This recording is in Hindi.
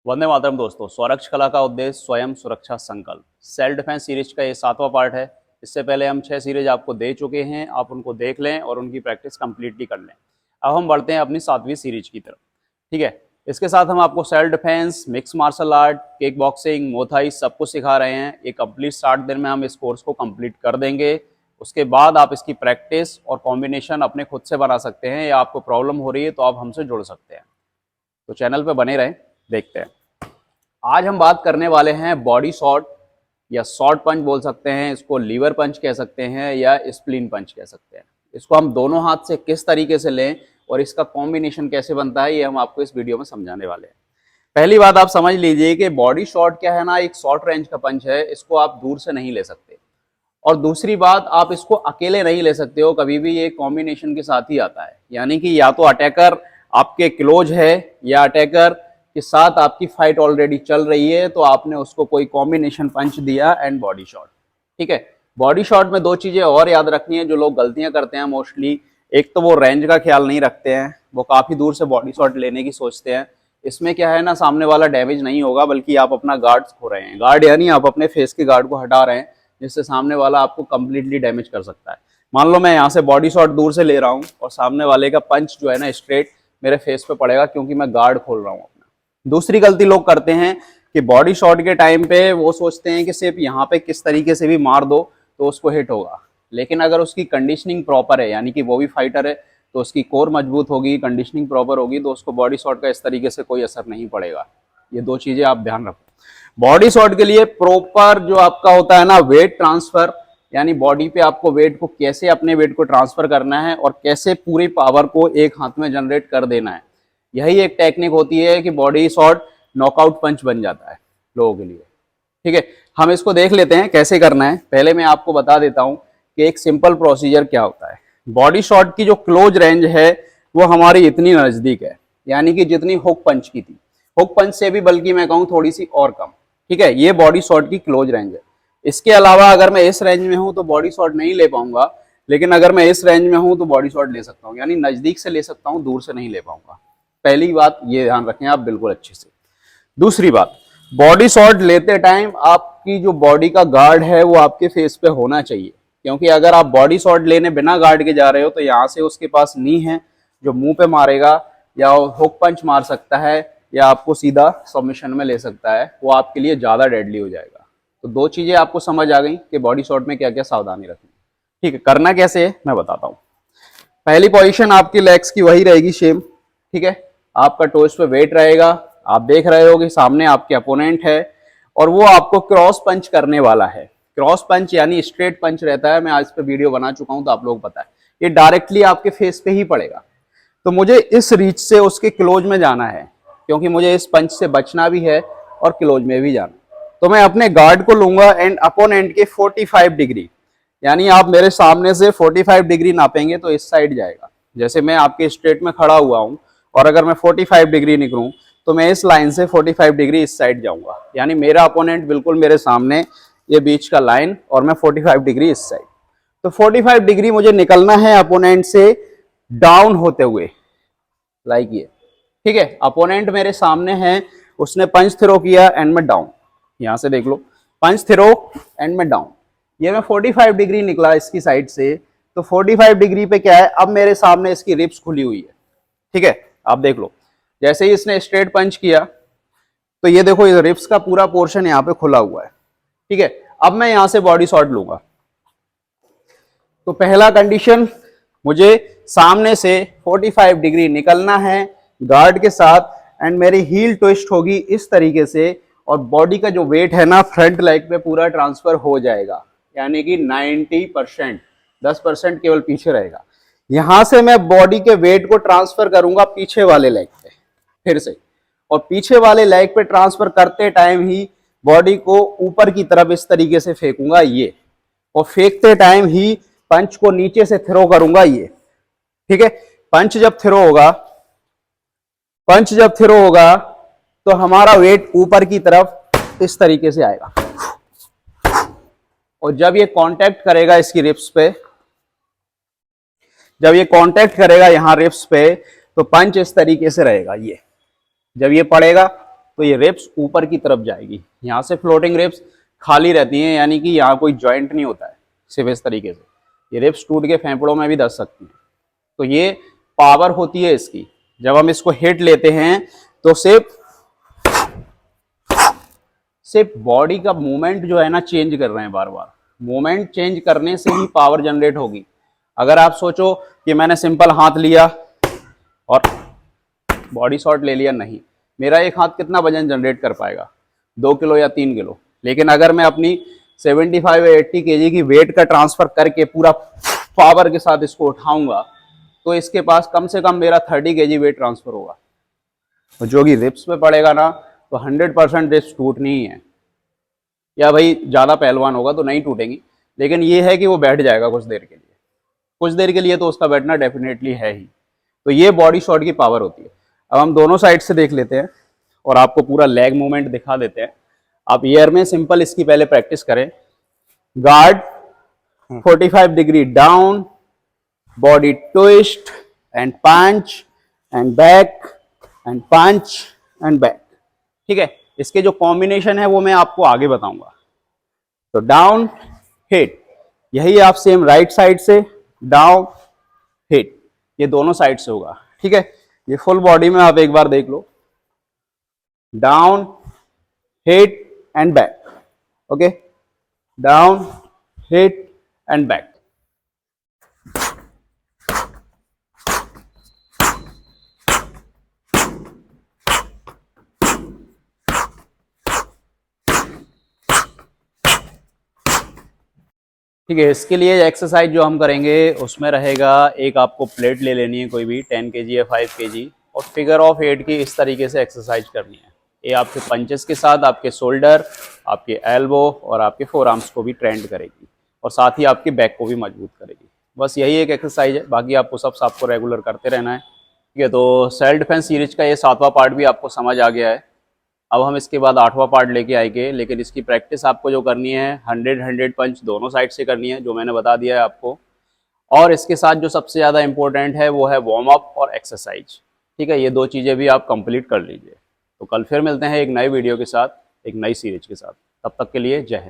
वंदे मातरम दोस्तों। स्वरक्ष कला का उद्देश्य स्वयं सुरक्षा संकल्प सेल्फ डिफेंस सीरीज का ये 7वां पार्ट है। इससे पहले हम 6 सीरीज आपको दे चुके हैं, आप उनको देख लें और उनकी प्रैक्टिस कंप्लीटली कर लें। अब हम बढ़ते हैं अपनी 7वीं सीरीज की तरफ। ठीक है, इसके साथ हम आपको self defence, mix martial art, kick boxing, muay thai सब कुछ सिखा रहे हैं। ये कंप्लीट 60 दिन में हम इस कोर्स को कंप्लीट कर देंगे। उसके बाद आप इसकी प्रैक्टिस और कॉम्बिनेशन अपने खुद से बना सकते हैं, या आपको प्रॉब्लम हो रही है तो आप हमसे जुड़ सकते हैं। तो चैनल पे बने रहें, देखते हैं। आज हम बात करने वाले हैं बॉडी शॉट या शॉर्ट पंच बोल सकते हैं, इसको लीवर पंच कह सकते हैं या स्प्लिन पंच कह सकते हैं। इसको हम दोनों हाथ से किस तरीके से लें और इसका कॉम्बिनेशन कैसे बनता है, ये हम आपको इस वीडियो में समझाने वाले हैं। पहली बात आप समझ लीजिए कि बॉडी शॉट क्या है ना, एक शॉर्ट रेंज का पंच है, इसको आप दूर से नहीं ले सकते। और दूसरी बात, आप इसको अकेले नहीं ले सकते हो, कभी भी ये कॉम्बिनेशन के साथ ही आता है। यानी कि या तो अटैकर आपके क्लोज है या अटैकर के साथ आपकी फाइट ऑलरेडी चल रही है, तो आपने उसको कोई कॉम्बिनेशन पंच दिया एंड बॉडी शॉट। ठीक है, बॉडी शॉट में दो चीजें और याद रखनी है जो लोग गलतियां करते हैं मोस्टली। एक तो वो रेंज का ख्याल नहीं रखते हैं, वो काफी दूर से बॉडी शॉट लेने की सोचते हैं। इसमें क्या है ना, सामने वाला डैमेज नहीं होगा बल्कि आप अपना गार्ड खो रहे हैं। गार्ड यानी आप अपने फेस के गार्ड को हटा रहे हैं, जिससे सामने वाला आपको कंप्लीटली डैमेज कर सकता है। मान लो मैं यहाँ से बॉडी शॉट दूर से ले रहा हूँ और सामने वाले का पंच जो है ना स्ट्रेट मेरे फेस पे पड़ेगा, क्योंकि मैं गार्ड खोल रहा हूँ अपना। दूसरी गलती लोग करते हैं कि बॉडी शॉट के टाइम पे वो सोचते हैं कि सिर्फ यहाँ पे किस तरीके से भी मार दो तो उसको हिट होगा। लेकिन अगर उसकी कंडीशनिंग प्रॉपर है, यानी कि वो भी फाइटर है, तो उसकी कोर मजबूत होगी, कंडीशनिंग प्रॉपर होगी, तो उसको बॉडी शॉट का इस तरीके से कोई असर नहीं पड़ेगा। ये दो चीजें आप ध्यान रखो। बॉडी शॉट के लिए प्रॉपर जो आपका होता है ना वेट ट्रांसफर, यानी बॉडी पे आपको वेट को कैसे, अपने वेट को ट्रांसफर करना है और कैसे पूरी पावर को एक हाथ में जनरेट कर देना है, यही एक टेक्निक होती है कि बॉडी शॉट नॉकआउट पंच बन जाता है लोगों के लिए। ठीक है, हम इसको देख लेते हैं कैसे करना है। पहले मैं आपको बता देता हूं कि एक सिंपल प्रोसीजर क्या होता है। बॉडी शॉट की जो क्लोज रेंज है वो हमारी इतनी नजदीक है, यानी कि जितनी हुक पंच की थी, हुक पंच से भी बल्कि मैं कहूं थोड़ी सी और कम। ठीक है, ये बॉडी शॉट की क्लोज रेंज है। इसके अलावा अगर मैं इस रेंज में हूं तो बॉडी शॉट नहीं ले पाऊंगा, लेकिन अगर मैं इस रेंज में हूं तो बॉडी शॉट ले सकता हूं, यानी नजदीक से ले सकता हूं, दूर से नहीं ले पाऊंगा। पहली बात ये ध्यान रखें आप बिल्कुल अच्छे से। दूसरी बात, बॉडी शॉट लेते टाइम आपकी जो बॉडी का गार्ड है वो आपके फेस पे होना चाहिए, क्योंकि अगर आप बॉडी शॉट लेने बिना गार्ड के जा रहे हो तो यहाँ से उसके पास नी है जो मुंह पे मारेगा, या हुक पंच मार सकता है, या आपको सीधा सबमिशन में ले सकता है। वो आपके लिए ज्यादा डेडली हो जाएगा। तो दो चीजें आपको समझ आ गई कि बॉडी शॉट में क्या क्या सावधानी रखनी। ठीक है, करना कैसे है मैं बताता हूँ। पहली पोजीशन आपकी लेग्स की वही रहेगी सेम। ठीक है, आपका टोस पे वेट रहेगा, आप देख रहे हो कि सामने आपके अपोनेंट है और वो आपको क्रॉस पंच करने वाला है। क्रॉस पंच यानी स्ट्रेट पंच रहता है, मैं आज पे वीडियो बना चुका हूं तो आप लोग पता है, ये डायरेक्टली आपके फेस पे ही पड़ेगा। तो मुझे इस रीच से उसके क्लोज में जाना है, क्योंकि मुझे इस पंच से बचना भी है और क्लोज में भी जाना है। तो मैं अपने गार्ड को लूंगा एंड अपोनेंट के 45 डिग्री, यानी आप मेरे सामने से 45 डिग्री नापेंगे तो इस साइड जाएगा। जैसे मैं आपके स्ट्रेट में खड़ा हुआ हूं और अगर मैं 45 डिग्री निकलूं तो मैं इस लाइन से 45 डिग्री इस साइड जाऊंगा, यानी मेरा अपोनेंट बिल्कुल मेरे सामने, ये बीच का लाइन, और मैं 45 डिग्री इस साइड। तो 45 डिग्री मुझे निकलना है अपोनेंट से डाउन होते हुए, लाइक ये। ठीक है, अपोनेंट मेरे सामने है, उसने पंच थ्रो किया एंड में डाउन, यहां से देख लो, पंच थ्रो एंड में डाउन। ये मैं 45 डिग्री निकला इसकी साइड से, तो 45 डिग्री पे क्या है, अब मेरे सामने इसकी रिब्स खुली हुई है। ठीक है, आप देख लो, जैसे ही इसने स्ट्रेट पंच किया तो ये देखो, ये रिब्स का पूरा पोर्शन यहाँ पे खुला हुआ है। ठीक है, अब मैं यहां से बॉडी शॉट लूंगा। तो पहला कंडीशन, मुझे सामने से 45 डिग्री निकलना है गार्ड के साथ, एंड मेरी हील ट्विस्ट होगी इस तरीके से, और बॉडी का जो वेट है ना फ्रंट लेग पे पूरा ट्रांसफर हो जाएगा, यानी कि 90%, 10% केवल पीछे रहेगा। यहां से मैं बॉडी के वेट को ट्रांसफर करूंगा पीछे वाले लेग पे फिर से, और पीछे वाले लेग पे ट्रांसफर करते टाइम ही बॉडी को ऊपर की तरफ इस तरीके से फेंकूंगा ये, और फेंकते टाइम ही पंच को नीचे से थ्रो करूंगा ये। ठीक है, पंच जब थ्रो होगा तो हमारा वेट ऊपर की तरफ इस तरीके से आएगा, और जब ये कांटेक्ट करेगा इसकी रिब्स पे, जब ये कांटेक्ट करेगा यहां रिब्स पे, तो पंच इस तरीके से रहेगा ये। जब ये पड़ेगा तो ये रेप्स ऊपर की तरफ जाएगी। यहाँ से फ्लोटिंग रेप्स खाली रहती हैं, यानी कि यहाँ कोई जॉइंट नहीं होता है, सिर्फ इस तरीके से। ये रेप्स टूट के फेफड़ों में भी धस सकती हैं। तो ये पावर होती है इसकी। जब हम इसको हिट लेते हैं तो सिर्फ बॉडी का मूवमेंट जो है ना चेंज कर रहे हैं बार बार। मूवमेंट चेंज करने से ही पावर जनरेट होगी। अगर आप सोचो कि मैंने सिंपल हाथ लिया और बॉडी शॉट ले लिया, नहीं, मेरा एक हाथ कितना वजन जनरेट कर पाएगा? 2 किलो या 3 किलो। लेकिन अगर मैं अपनी 75 या 80 केजी की वेट का ट्रांसफर करके पूरा पावर के साथ इसको उठाऊंगा तो इसके पास कम से कम मेरा 30 केजी वेट ट्रांसफर होगा। और जो कि रिप्स पे पड़ेगा ना, तो 100% रिप्स टूटनी ही है। या भाई ज़्यादा पहलवान होगा तो नहीं टूटेंगी, लेकिन ये है कि वो बैठ जाएगा कुछ देर के लिए। कुछ देर के लिए तो उसका बैठना डेफिनेटली है ही। तो ये बॉडी शॉट की पावर होती है। अब हम दोनों साइड से देख लेते हैं और आपको पूरा लेग मूवमेंट दिखा देते हैं। आप एयर में सिंपल इसकी पहले प्रैक्टिस करें। Guard 45 degree down, body twist and punch and back and punch and back. ठीक है, इसके जो कॉम्बिनेशन है वो मैं आपको आगे बताऊंगा। तो डाउन हिट, यही आप सेम राइट साइड से डाउन हिट, ये दोनों साइड से होगा। ठीक है, ये फुल बॉडी में आप एक बार देख लो। Down hit and back, okay, down hit and back. ठीक है, इसके लिए एक्सरसाइज जो हम करेंगे उसमें रहेगा, एक आपको प्लेट ले लेनी है कोई भी 10 kg या 5 kg, और फिगर ऑफ 8 की इस तरीके से एक्सरसाइज करनी है। ये आपके पंचेस के साथ आपके शोल्डर, आपके एल्बो और आपके फोर आर्म्स को भी ट्रेंड करेगी और साथ ही आपके बैक को भी मजबूत करेगी। बस यही एक एक्सरसाइज है, बाकी आपको सब आपको रेगुलर करते रहना है। ठीक है, तो सेल्फ डिफेंस सीरीज का ये 7वां पार्ट भी आपको समझ आ गया है। अब हम इसके बाद 8वां पार्ट लेके आएंगे, लेकिन इसकी प्रैक्टिस आपको जो करनी है 100 पंच दोनों साइड से करनी है, जो मैंने बता दिया है आपको। और इसके साथ जो सबसे ज़्यादा इंपॉर्टेंट है वो है वार्म अप और एक्सरसाइज। ठीक है, ये 2 चीज़ें भी आप कंप्लीट कर लीजिए। तो कल फिर मिलते हैं एक नए वीडियो के साथ, एक नई सीरीज के साथ। तब तक के लिए जय हिंद।